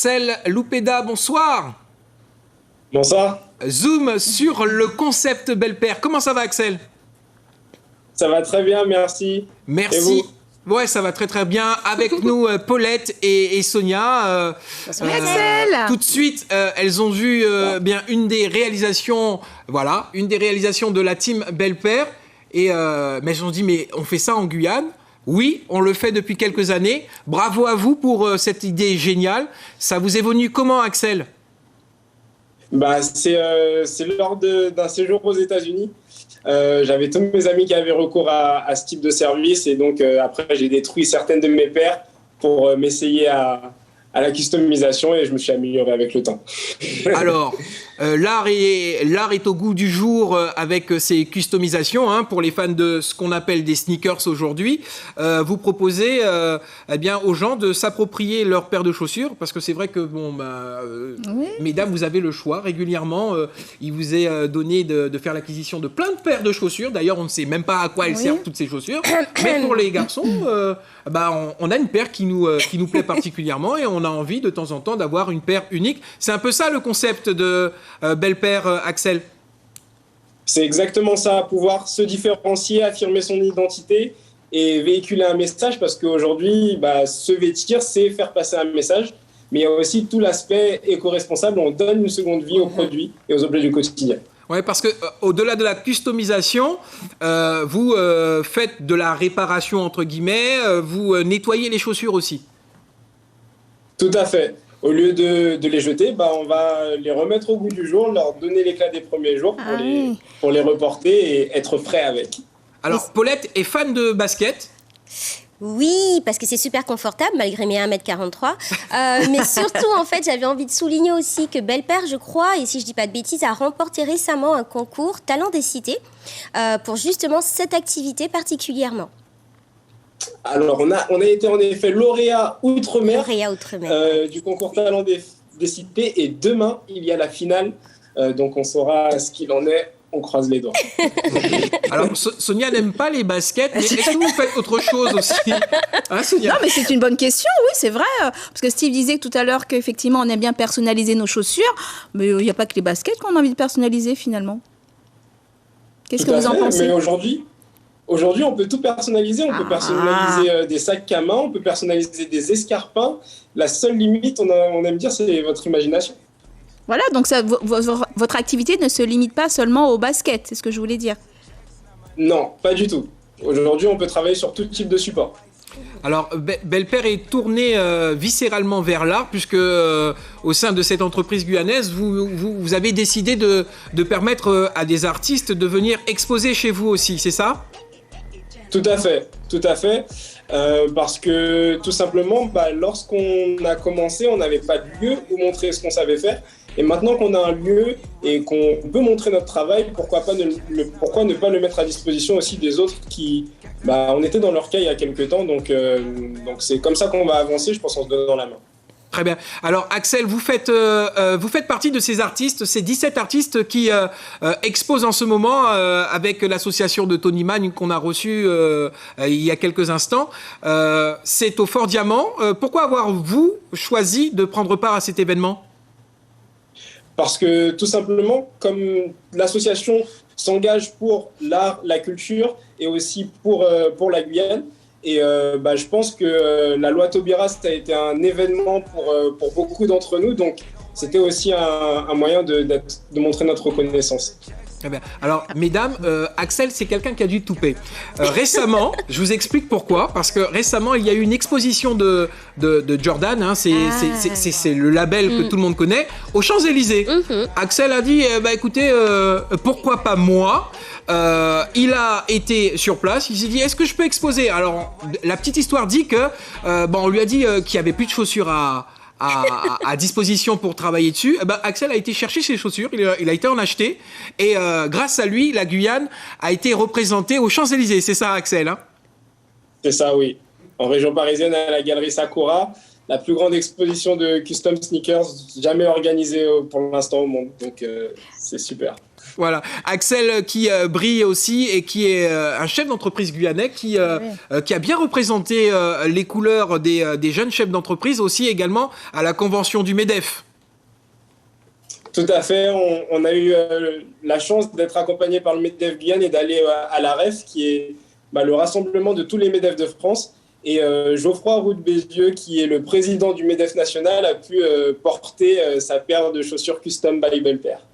Axel Loupeda, bonsoir. Bonsoir. Zoom sur le concept Belle Paire. Comment ça va, Axel? Ça va très bien, merci. Merci. Et vous? Ouais, ça va très très bien. Avec nous, Paulette et Sonia. Axel. Tout de suite, elles ont vu bien une des réalisations de la team Belle Paire. Et mais elles ont dit, mais on fait ça en Guyane? Oui, on le fait depuis quelques années. Bravo à vous pour cette idée géniale. Ça vous est venu comment, Axel? C'est lors d'un séjour aux États-Unis. J'avais tous mes amis qui avaient recours à ce type de service et donc après j'ai détruit certaines de mes paires pour m'essayer à la customisation et je me suis amélioré avec le temps. Alors, l'art est au goût du jour avec ces customisations. Pour les fans de ce qu'on appelle des sneakers aujourd'hui, vous proposez aux gens de s'approprier leur paire de chaussures parce que c'est vrai que, mesdames, vous avez le choix régulièrement. Il vous est donné de faire l'acquisition de plein de paires de chaussures. D'ailleurs, on ne sait même pas à quoi elles servent toutes ces chaussures. Mais pour les garçons, on a une paire qui nous plaît particulièrement et on a envie de temps en temps d'avoir une paire unique. C'est un peu ça le concept de Belle Paire, Axel. C'est exactement ça, pouvoir se différencier, affirmer son identité et véhiculer un message parce qu'aujourd'hui, se vêtir, c'est faire passer un message. Mais il y a aussi tout l'aspect éco-responsable, on donne une seconde vie aux produits et aux objets du quotidien. Oui, parce que au-delà de la customisation, vous faites de la réparation entre guillemets, vous nettoyez les chaussures aussi. Tout à fait. Au lieu de les jeter, on va les remettre au goût du jour, leur donner l'éclat des premiers jours pour les reporter et être frais avec. Alors, Paulette est fan de basket. Oui, parce que c'est super confortable malgré mes 1m43. Mais surtout, en fait, j'avais envie de souligner aussi que Belle Paire, je crois, et si je dis pas de bêtises, a remporté récemment un concours Talent des Cités pour justement cette activité particulièrement. Alors, on a été en effet lauréat Outre-mer, du concours Talent des Cités et demain, il y a la finale. Donc, on saura ce qu'il en est. On croise les doigts. Alors, Sonia n'aime pas les baskets, mais est-ce que vous faites autre chose aussi, Sonia? Non, mais c'est une bonne question, oui, c'est vrai. Parce que Steve disait tout à l'heure qu'effectivement, on aime bien personnaliser nos chaussures, mais il n'y a pas que les baskets qu'on a envie de personnaliser, finalement. Qu'est-ce que vous en pensez? Mais aujourd'hui, on peut tout personnaliser. On peut personnaliser des sacs à main, on peut personnaliser des escarpins. La seule limite, on aime dire, c'est votre imagination. Voilà, donc votre activité ne se limite pas seulement au basket, c'est ce que je voulais dire. Non, pas du tout. Aujourd'hui, on peut travailler sur tout type de support. Alors, Belle Paire est tournée viscéralement vers l'art, puisque au sein de cette entreprise guyanaise, vous avez décidé de permettre à des artistes de venir exposer chez vous aussi, c'est ça? Tout à fait. Parce que tout simplement, lorsqu'on a commencé, on n'avait pas de lieu où montrer ce qu'on savait faire. Et maintenant qu'on a un lieu et qu'on peut montrer notre travail, pourquoi ne pas le mettre à disposition aussi des autres qui, on était dans leur cas il y a quelques temps, donc c'est comme ça qu'on va avancer, je pense, en se donnant la main. Très bien. Alors, Axel, vous faites partie de ces artistes, ces 17 artistes qui exposent en ce moment avec l'association de Tony Magne qu'on a reçue il y a quelques instants. C'est au Fort Diamant. Pourquoi avoir-vous choisi de prendre part à cet événement? Parce que tout simplement, comme l'association s'engage pour l'art, la culture et aussi pour la Guyane, et je pense que la loi Taubira, ça a été un événement pour beaucoup d'entre nous, donc c'était aussi un moyen de montrer notre reconnaissance. Très bien. Alors, mesdames, Axel, c'est quelqu'un qui a du toupet. Récemment, je vous explique pourquoi. Parce que récemment, il y a eu une exposition de Jordan. C'est le label que tout le monde connaît. Aux Champs-Élysées. Axel a dit, écoutez, pourquoi pas moi? Il a été sur place. Il s'est dit, est-ce que je peux exposer? Alors, la petite histoire dit que, on lui a dit qu'il n'y avait plus de chaussures à disposition pour travailler dessus. Axel a été chercher ses chaussures, il a été en acheter et grâce à lui, la Guyane a été représentée aux Champs-Élysées. C'est ça, Axel, hein? C'est ça, oui. En région parisienne, à la galerie Sakura, la plus grande exposition de custom sneakers jamais organisée pour l'instant au monde. Donc, c'est super. Voilà, Axel qui brille aussi et qui est un chef d'entreprise guyanais qui a bien représenté les couleurs des jeunes chefs d'entreprise aussi également à la convention du MEDEF. Tout à fait, on a eu la chance d'être accompagné par le MEDEF Guyane et d'aller à la REF, qui est le rassemblement de tous les MEDEF de France. Et Geoffroy Roux de Bézieux, qui est le président du MEDEF national, a pu porter sa paire de chaussures custom by Belpaire.